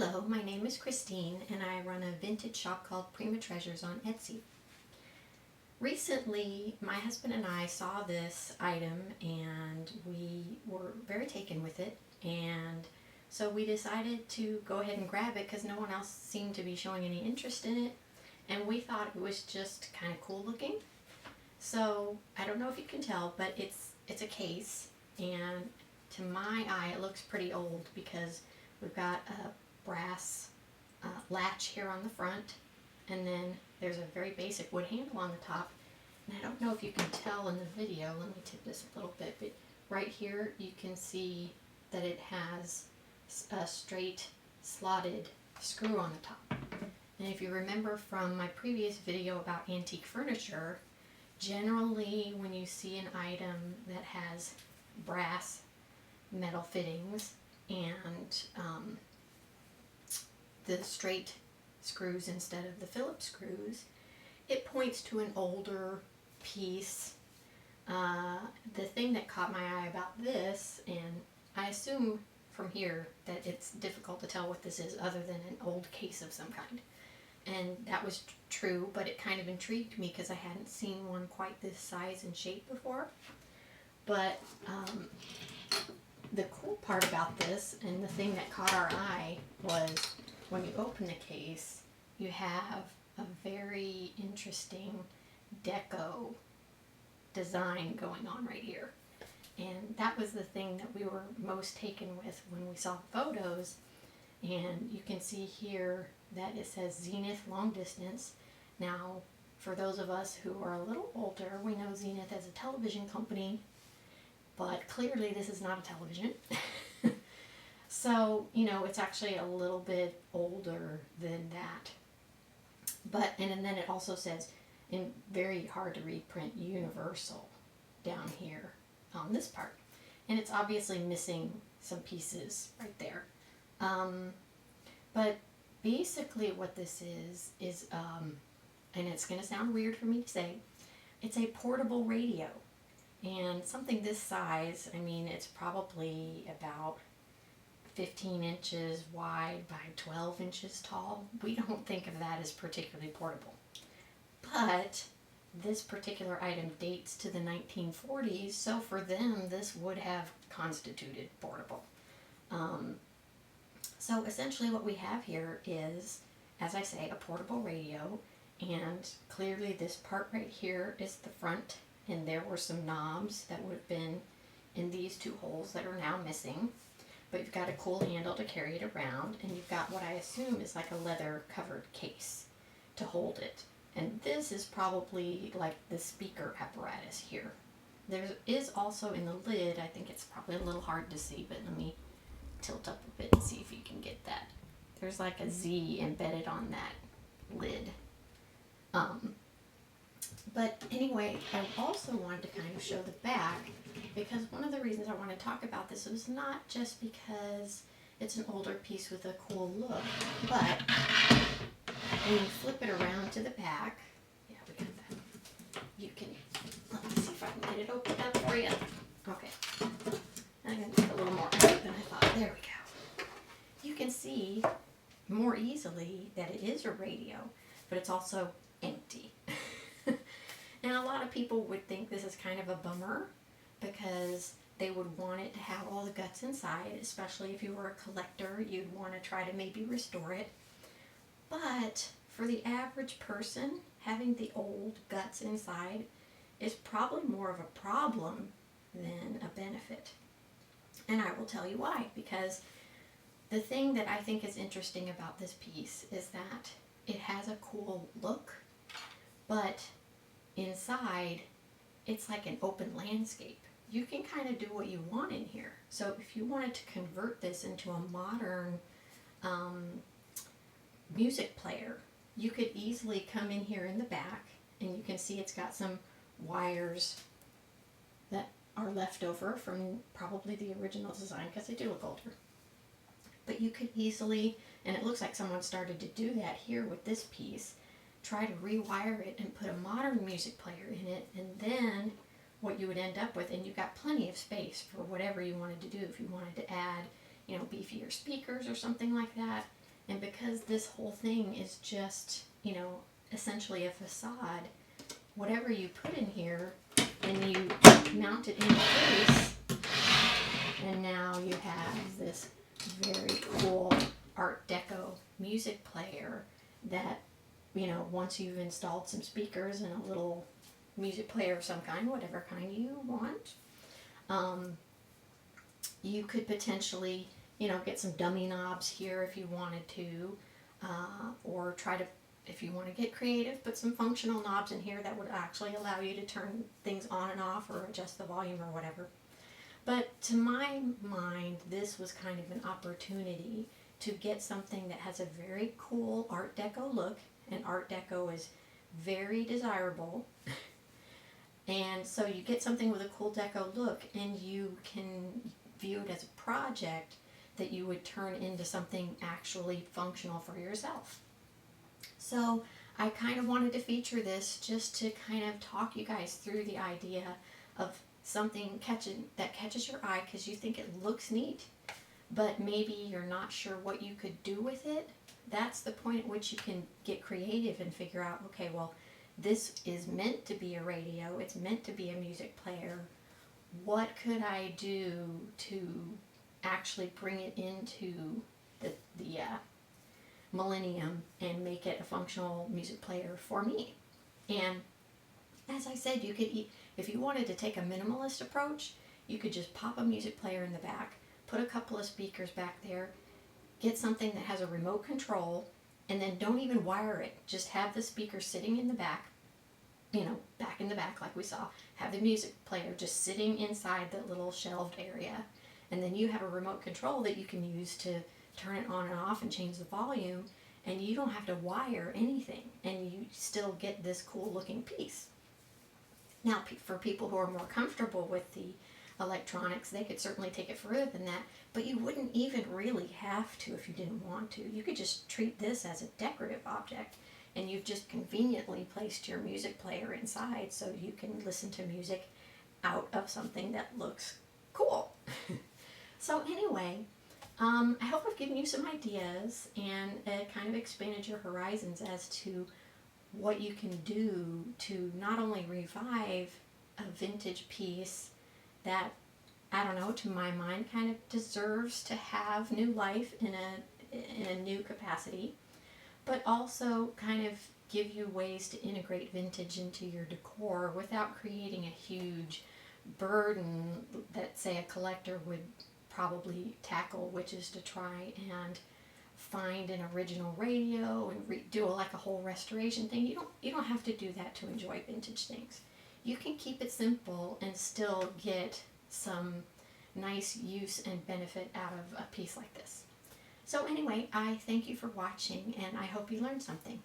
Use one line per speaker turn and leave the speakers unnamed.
Hello, my name is Christine and I run a vintage shop called Prima Treasures on Etsy. Recently, my husband and I saw this item and we were very taken with it, and so we decided to go ahead and grab it because no one else seemed to be showing any interest in it, and we thought it was just kind of cool looking. So I don't know if you can tell, but it's a case, and to my eye it looks pretty old because we've got a brass latch here on the front, and then there's a very basic wood handle on the top. And I don't know if you can tell in the video, let me tip this a little bit, but right here you can see that it has a straight slotted screw on the top. And if you remember from my previous video about antique furniture, generally when you see an item that has brass metal fittings and the straight screws instead of the Phillips screws, it points to an older piece. The thing that caught my eye about this, and I assume from here that it's difficult to tell what this is other than an old case of some kind, and that was true, but it kind of intrigued me because I hadn't seen one quite this size and shape before. But the cool part about this, and the thing that caught our eye, was when you open the case, you have a very interesting deco design going on right here. And that was the thing that we were most taken with when we saw the photos. And you can see here that it says Zenith Long Distance. Now, for those of us who are a little older, we know Zenith as a television company, but clearly this is not a television. So, you know, it's actually a little bit older than that. But, and then it also says, in very hard to read print, Universal down here on this part. And it's obviously missing some pieces right there. But basically what this is, and it's going to sound weird for me to say, it's a portable radio. And something this size, I mean, it's probably about 15 inches wide by 12 inches tall. We don't think of that as particularly portable. But this particular item dates to the 1940s, so for them this would have constituted portable. So essentially what we have here is, as I say, a portable radio, and clearly this part right here is the front, and there were some knobs that would have been in these two holes that are now missing. But you've got a cool handle to carry it around, and you've got what I assume is like a leather covered case to hold it. And this is probably like the speaker apparatus here. There is also in the lid, I think it's probably a little hard to see, but let me tilt up a bit and see if you can get that. There's like a Z embedded on that lid. But anyway, I also wanted to kind of show the back, because one of the reasons I want to talk about this is not just because it's an older piece with a cool look, but when you flip it around to the back, yeah, we got that. You can, let me see if I can get it open up for you. Okay, I'm going to take a little more out than I thought. There we go. You can see more easily that it is a radio, but it's also empty. And a lot of people would think this is kind of a bummer because they would want it to have all the guts inside, especially if you were a collector, you'd want to try to maybe restore it. But for the average person, having the old guts inside is probably more of a problem than a benefit. And I will tell you why, because the thing that I think is interesting about this piece is that it has a cool look, but inside it's like an open landscape. You can kind of do what you want in here. So if you wanted to convert this into a modern music player, you could easily come in here in the back, and you can see it's got some wires that are left over from probably the original design because they do look older. But you could easily, and it looks like someone started to do that here with this piece, try to rewire it and put a modern music player in it, and then what you would end up with, and you've got plenty of space for whatever you wanted to do. If you wanted to add, you know, beefier speakers or something like that, And because this whole thing is just, you know, essentially a facade, whatever you put in here and you mount it in place, and now you have this very cool Art Deco music player that, you know, once you've installed some speakers and a little music player of some kind, whatever kind you want, you could potentially, you know, get some dummy knobs here if you wanted to, or try to, if you want to get creative, put some functional knobs in here that would actually allow you to turn things on and off or adjust the volume or whatever. But to my mind, this was kind of an opportunity to get something that has a very cool Art Deco look, and Art Deco is very desirable. And so you get something with a cool deco look, and you can view it as a project that you would turn into something actually functional for yourself. So I kind of wanted to feature this just to kind of talk you guys through the idea of something that catches your eye because you think it looks neat, but maybe you're not sure what you could do with it. That's the point at which you can get creative and figure out, okay, well, this is meant to be a radio, it's meant to be a music player. What could I do to actually bring it into the millennium and make it a functional music player for me? And as I said, you could, if you wanted to take a minimalist approach, you could just pop a music player in the back, put a couple of speakers back there, get something that has a remote control, and then don't even wire it. Just have the speaker sitting in the back, you know, back in the back like we saw. Have the music player just sitting inside that little shelved area. And then you have a remote control that you can use to turn it on and off and change the volume. And you don't have to wire anything. And you still get this cool looking piece. Now, for people who are more comfortable with the electronics, they could certainly take it further than that, but you wouldn't even really have to if you didn't want to. You could just treat this as a decorative object, and you've just conveniently placed your music player inside so you can listen to music out of something that looks cool. So anyway, I hope I've given you some ideas and kind of expanded your horizons as to what you can do to not only revive a vintage piece that, I don't know, to my mind kind of deserves to have new life in a new capacity, but also kind of give you ways to integrate vintage into your decor without creating a huge burden that, say, a collector would probably tackle, which is to try and find an original radio and do like a whole restoration thing. You don't have to do that to enjoy vintage things. You can keep it simple and still get some nice use and benefit out of a piece like this. So anyway, I thank you for watching, and I hope you learned something.